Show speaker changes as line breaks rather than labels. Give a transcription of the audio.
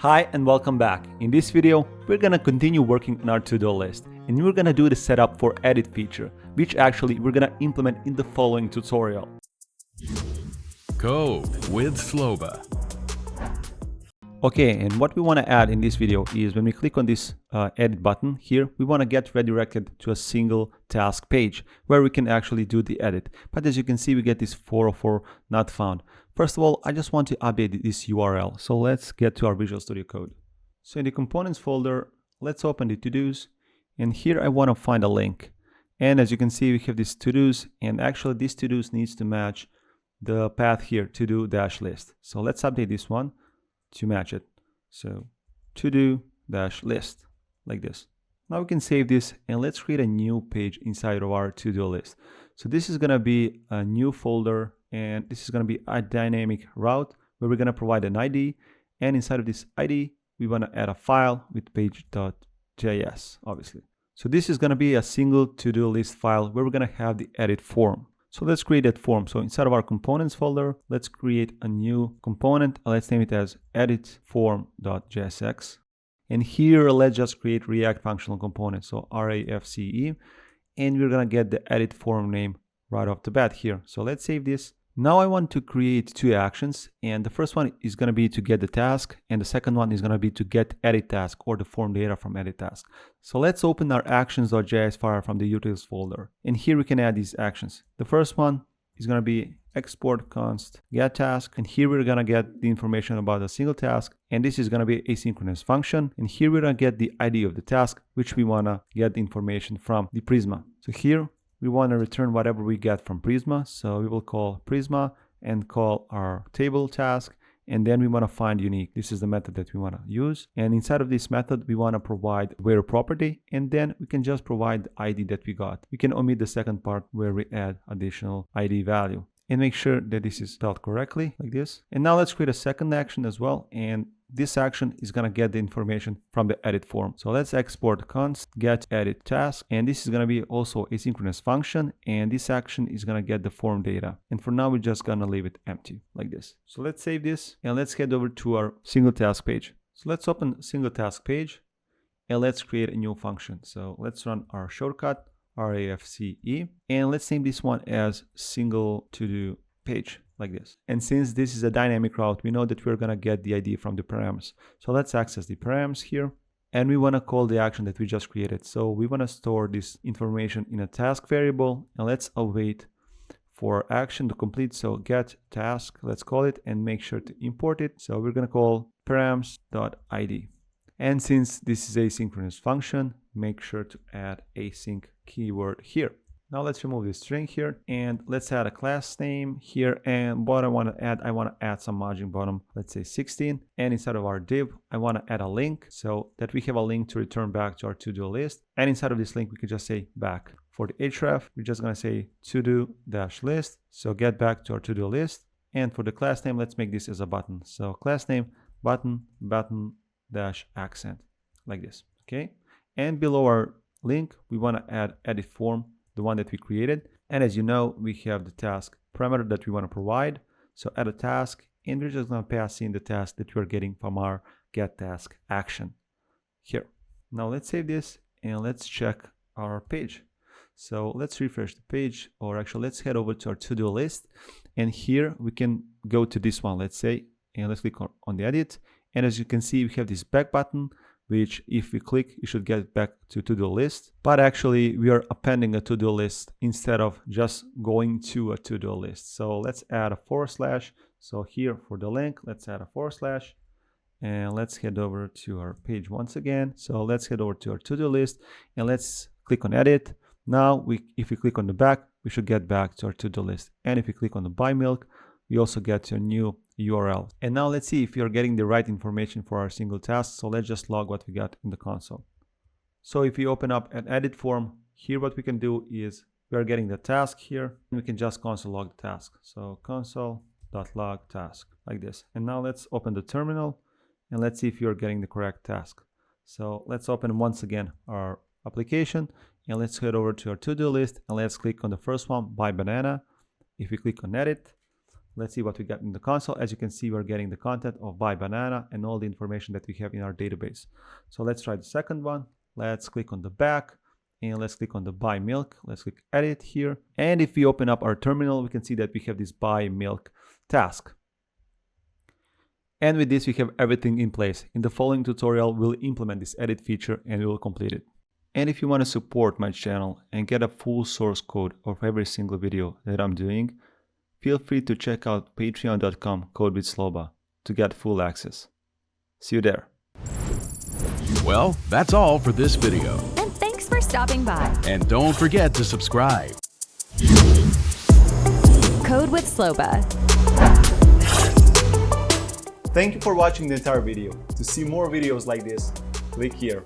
Hi and welcome back. In this video, we're gonna continue working on our to-do list and we're gonna do the setup for edit feature, which actually we're gonna implement in the following tutorial.
Code with Sloba.
Okay, and what we want to add in this video is when we click on this edit button here, we want to get redirected to a single task page where we can actually do the edit. But as you can see, we get this 404 not found. First of all, I just want to update this URL. So let's get to our Visual Studio Code. So in the components folder, let's open the to-dos. And here I want to find a link. And as you can see, we have these to-dos, and actually this to-dos needs to match the path here, to-do-list. So let's update this one to match it. So to-do-list, like this. Now we can save this and let's create a new page inside of our to-do list. So this is going to be a new folder, and this is going to be a dynamic route where we're going to provide an ID, and inside of this ID we want to add a file with page.js, obviously. So this is going to be a single to-do list file where we're going to have the edit form. So let's create that form. So inside of our components folder, let's create a new component. Let's name it as edit form.jsx. And here, let's just create React functional component. So RAFCE. And we're going to get the edit form name right off the bat here. So let's save this. Now I want to create two actions. And the first one is going to be to get the task. And the second one is going to be to get edit task or the form data from edit task. So let's open our actions.js file from the utils folder. And here we can add these actions. The first one is going to be export const get task. And here we're going to get the information about a single task. And this is going to be asynchronous function. And here we're going to get the ID of the task, which we want to get the information from the Prisma. So here we want to return whatever we get from Prisma. So we will call Prisma and call our table task. And then we want to find unique. This is the method that we want to use. And inside of this method, we want to provide where property. And then we can just provide the ID that we got. We can omit the second part where we add additional ID value. And make sure that this is spelled correctly, like this. And now let's create a second action as well. And this action is going to get the information from the edit form. So let's export const get edit task. And this is going to be also asynchronous function. And this action is going to get the form data. And for now, we're just going to leave it empty like this. So let's save this and let's head over to our single task page. So let's open single task page and let's create a new function. So let's run our shortcut RAFCE, and let's name this one as single to do page, like this. And since this is a dynamic route, we know that we're going to get the ID from the params. So let's access the params here, and we want to call the action that we just created. So we want to store this information in a task variable, and let's await for action to complete. So get task, let's call it, and make sure to import it. So we're going to call params.id. And since this is a asynchronous function, make sure to add async keyword here. Now let's remove this string here and let's add a class name here. And what I want to add some margin bottom, let's say 16. And inside of our div, I want to add a link so that we have a link to return back to our to-do list. And inside of this link, we can just say back. For the href, we're just going to say to-do-list. So get back to our to-do list. And for the class name, let's make this as a button. So class name button-accent, like this. Okay. And below our link, we want to add edit form, the one that we created. And as you know, we have the task parameter that we want to provide. So add a task, and we're just going to pass in the task that we're getting from our get task action here. Now let's save this and let's check our page. So let's refresh the page, or actually let's head over to our to-do list. And here we can go to this one, let's say, and let's click on the edit. And as you can see, we have this back button, which if we click, you should get back to to-do list. But actually, we are appending a to-do list instead of just going to a to-do list. So let's add a /. So here for the link, let's add a /. And let's head over to our page once again. So let's head over to our to-do list and let's click on edit. Now, if we click on the back, we should get back to our to-do list. And if we click on the buy milk, we also get to a new URL. And now let's see if you're getting the right information for our single task. So let's just log what we got in the console. So if we open up an edit form, here what we can do is we are getting the task here. And we can just console log the task. So console.log task, like this. And now let's open the terminal and let's see if you're getting the correct task. So let's open once again our application and let's head over to our to-do list and let's click on the first one, buy banana. If we click on edit, Let's see what we got in the console. As you can see, we're getting the content of buy banana and all the information that we have in our database. So let's try the second one. Let's click on the back and let's click on the buy milk. Let's click edit here. And if we open up our terminal, we can see that we have this buy milk task. And with this, we have everything in place. In the following tutorial, we'll implement this edit feature and we will complete it. And if you want to support my channel and get a full source code of every single video that I'm doing, feel free to check out patreon.com/codewithsloba to get full access. See you there.
Well, that's all for this video.
And thanks for stopping by.
And don't forget to subscribe.
Code with Sloba.
Thank you for watching the entire video. To see more videos like this, click here.